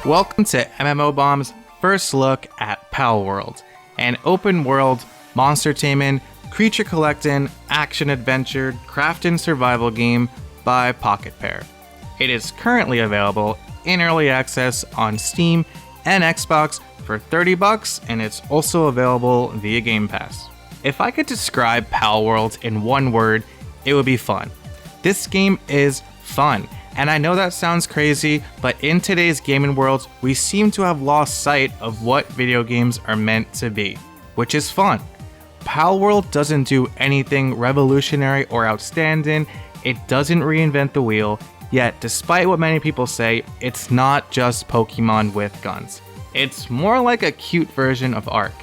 Welcome to MMOBomb's first look at Palworld, an open-world, monster-taming, creature-collecting, action-adventure, crafting survival game by Pocketpair. It is currently available in early access on Steam and Xbox for $30, and it's also available via Game Pass. If I could describe Palworld in one word, it would be fun. This game is fun. And I know that sounds crazy, but in today's gaming world, we seem to have lost sight of what video games are meant to be, which is fun. Palworld doesn't do anything revolutionary or outstanding, it doesn't reinvent the wheel, yet despite what many people say, it's not just Pokemon with guns. It's more like a cute version of Ark.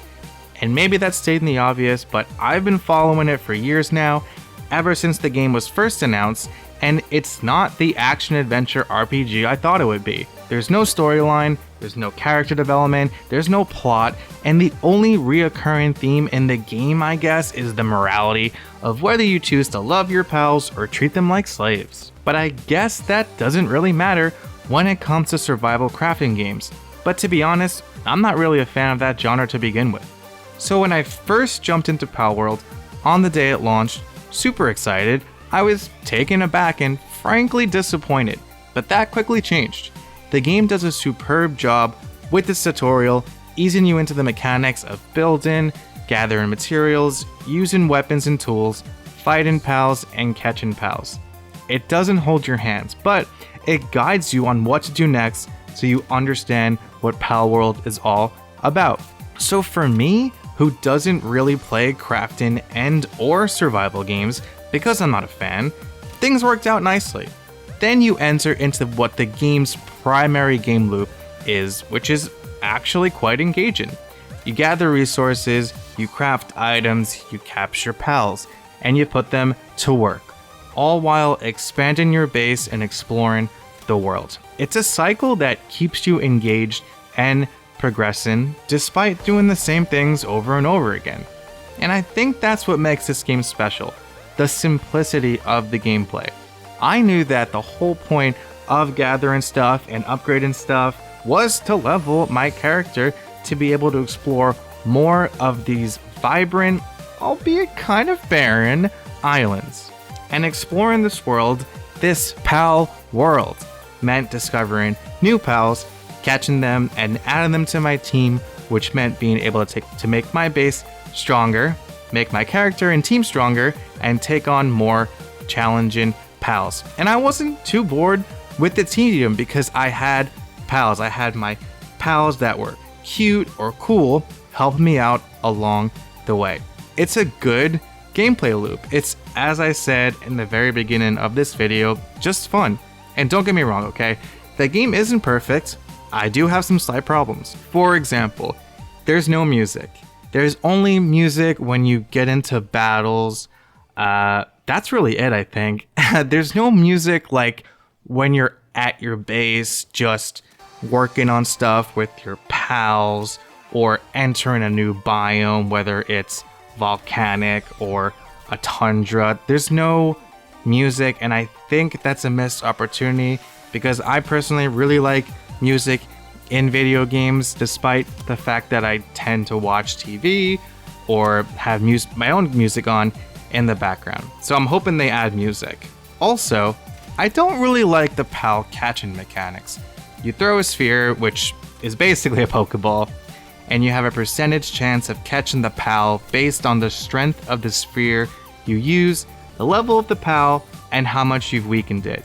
And maybe that's stating the obvious, but I've been following it for years now, ever since the game was first announced, and it's not the action-adventure RPG I thought it would be. There's no storyline, there's no character development, there's no plot, and the only reoccurring theme in the game, I guess, is the morality of whether you choose to love your pals or treat them like slaves. But I guess that doesn't really matter when it comes to survival crafting games. But to be honest, I'm not really a fan of that genre to begin with. So when I first jumped into Palworld, on the day it launched, super excited, I was taken aback and frankly disappointed, but that quickly changed. The game does a superb job with this tutorial, easing you into the mechanics of building, gathering materials, using weapons and tools, fighting pals, and catching pals. It doesn't hold your hands, but it guides you on what to do next so you understand what Palworld is all about. So for me, who doesn't really play crafting and or survival games, because I'm not a fan, things worked out nicely. Then you enter into what the game's primary game loop is, which is actually quite engaging. You gather resources, you craft items, you capture pals, and you put them to work, all while expanding your base and exploring the world. It's a cycle that keeps you engaged and progressing despite doing the same things over and over again. And I think that's what makes this game special. The simplicity of the gameplay. I knew that the whole point of gathering stuff and upgrading stuff was to level my character to be able to explore more of these vibrant, albeit kind of barren, islands. And exploring this world, this pal world, meant discovering new pals, catching them, and adding them to my team, which meant being able to make my base stronger, make my character and team stronger, and take on more challenging pals. And I wasn't too bored with the tedium because I had pals. I had my pals that were cute or cool helping me out along the way. It's a good gameplay loop. It's, as I said in the very beginning of this video, just fun. And don't get me wrong, okay? The game isn't perfect. I do have some slight problems. For example, there's no music. There's only music when you get into battles. That's really it, I think. There's no music like when you're at your base just working on stuff with your pals or entering a new biome, whether it's volcanic or a tundra. There's no music, and I think that's a missed opportunity because I personally really like music in video games, despite the fact that I tend to watch TV or have my own music on in the background. So I'm hoping they add music. Also, I don't really like the pal catching mechanics. You throw a sphere, which is basically a Pokeball, and you have a percentage chance of catching the pal based on the strength of the sphere you use, the level of the pal, and how much you've weakened it.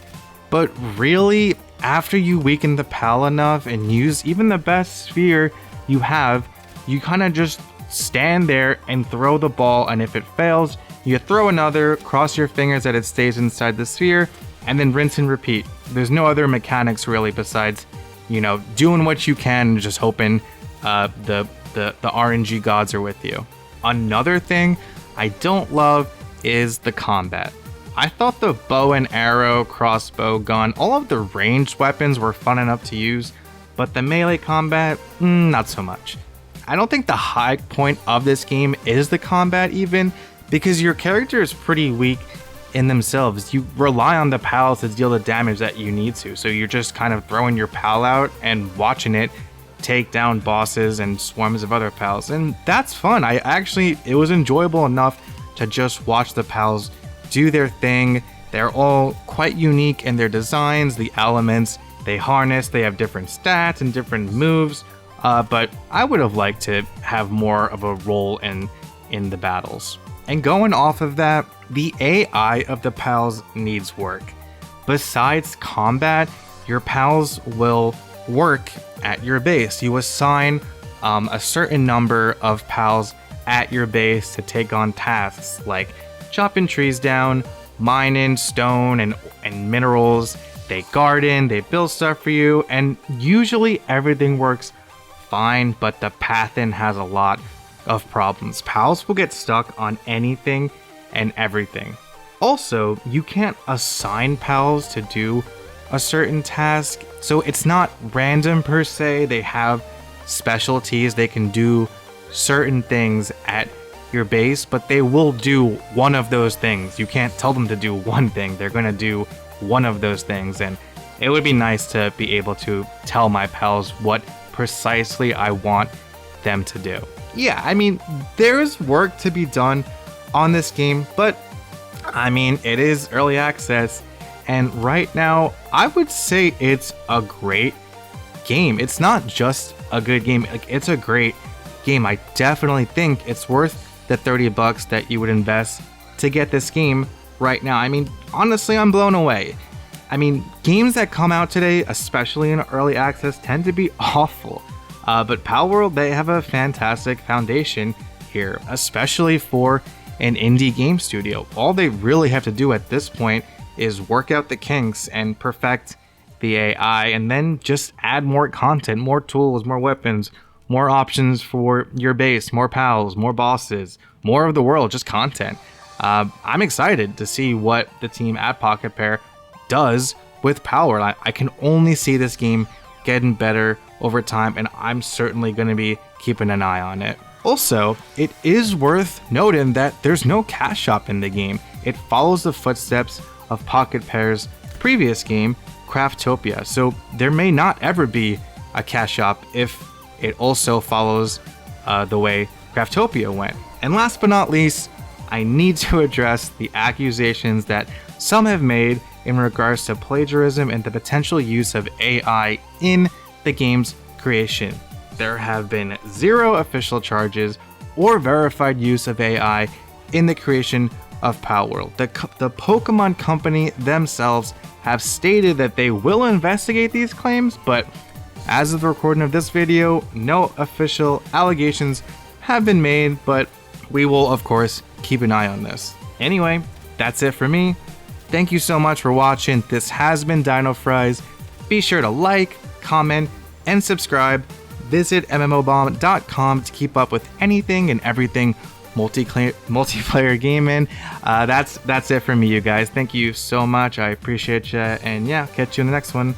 But really, after you weaken the pal enough and use even the best sphere you have, you kind of just stand there and throw the ball, and if it fails, you throw another, cross your fingers that it stays inside the sphere, and then rinse and repeat. There's no other mechanics really besides, doing what you can and just hoping the RNG gods are with you. Another thing I don't love is the combat. I thought the bow and arrow, crossbow, gun, all of the ranged weapons were fun enough to use, but the melee combat, not so much. I don't think the high point of this game is the combat even, because your character is pretty weak in themselves. You rely on the pals to deal the damage that you need to. So you're just kind of throwing your pal out and watching it take down bosses and swarms of other pals. And that's fun. It was enjoyable enough to just watch the pals do their thing. They're all quite unique in their designs, the elements they harness, they have different stats and different moves. But I would have liked to have more of a role in the battles. And going off of that, the AI of the pals needs work. Besides combat, your pals will work at your base. You assign a certain number of pals at your base to take on tasks like chopping trees down, mining stone and minerals. They garden, they build stuff for you, and usually everything works fine, but the Pathin has a lot of problems. Pals will get stuck on anything and everything. Also, you can't assign pals to do a certain task, so it's not random per se. They have specialties, they can do certain things at your base, but they will do one of those things. You can't tell them to do one thing, they're gonna do one of those things, and it would be nice to be able to tell my pals what precisely I want them to do. Yeah, I mean, there's work to be done on this game, but I mean, it is early access, and right now, I would say it's a great game. It's not just a good game, like, it's a great game. I definitely think it's worth the $30 that you would invest to get this game right now. I mean, honestly, I'm blown away. I mean, games that come out today, especially in early access, tend to be awful. But Palworld, they have a fantastic foundation here, especially for an indie game studio. All they really have to do at this point is work out the kinks and perfect the AI, and then just add more content, more tools, more weapons, more options for your base, more pals, more bosses, more of the world, just content. I'm excited to see what the team at Pocketpair does with Palworld. I can only see this game getting better over time, and I'm certainly going to be keeping an eye on it. Also, it is worth noting that there's no cash shop in the game. It follows the footsteps of Pocketpair's previous game, Craftopia, so there may not ever be a cash shop if it also follows the way Craftopia went. And last but not least, I need to address the accusations that some have made in regards to plagiarism and the potential use of AI in the game's creation. There have been zero official charges or verified use of AI in the creation of Palworld. The Pokemon Company themselves have stated that they will investigate these claims, but as of the recording of this video, no official allegations have been made, but we will, of course, keep an eye on this. Anyway, that's it for me. Thank you so much for watching. This has been Dino Fries. Be sure to like, comment, and subscribe. Visit mmorpg.com to keep up with anything and everything multiplayer gaming. That's it for me, you guys. Thank you so much. I appreciate you, and yeah, catch you in the next one.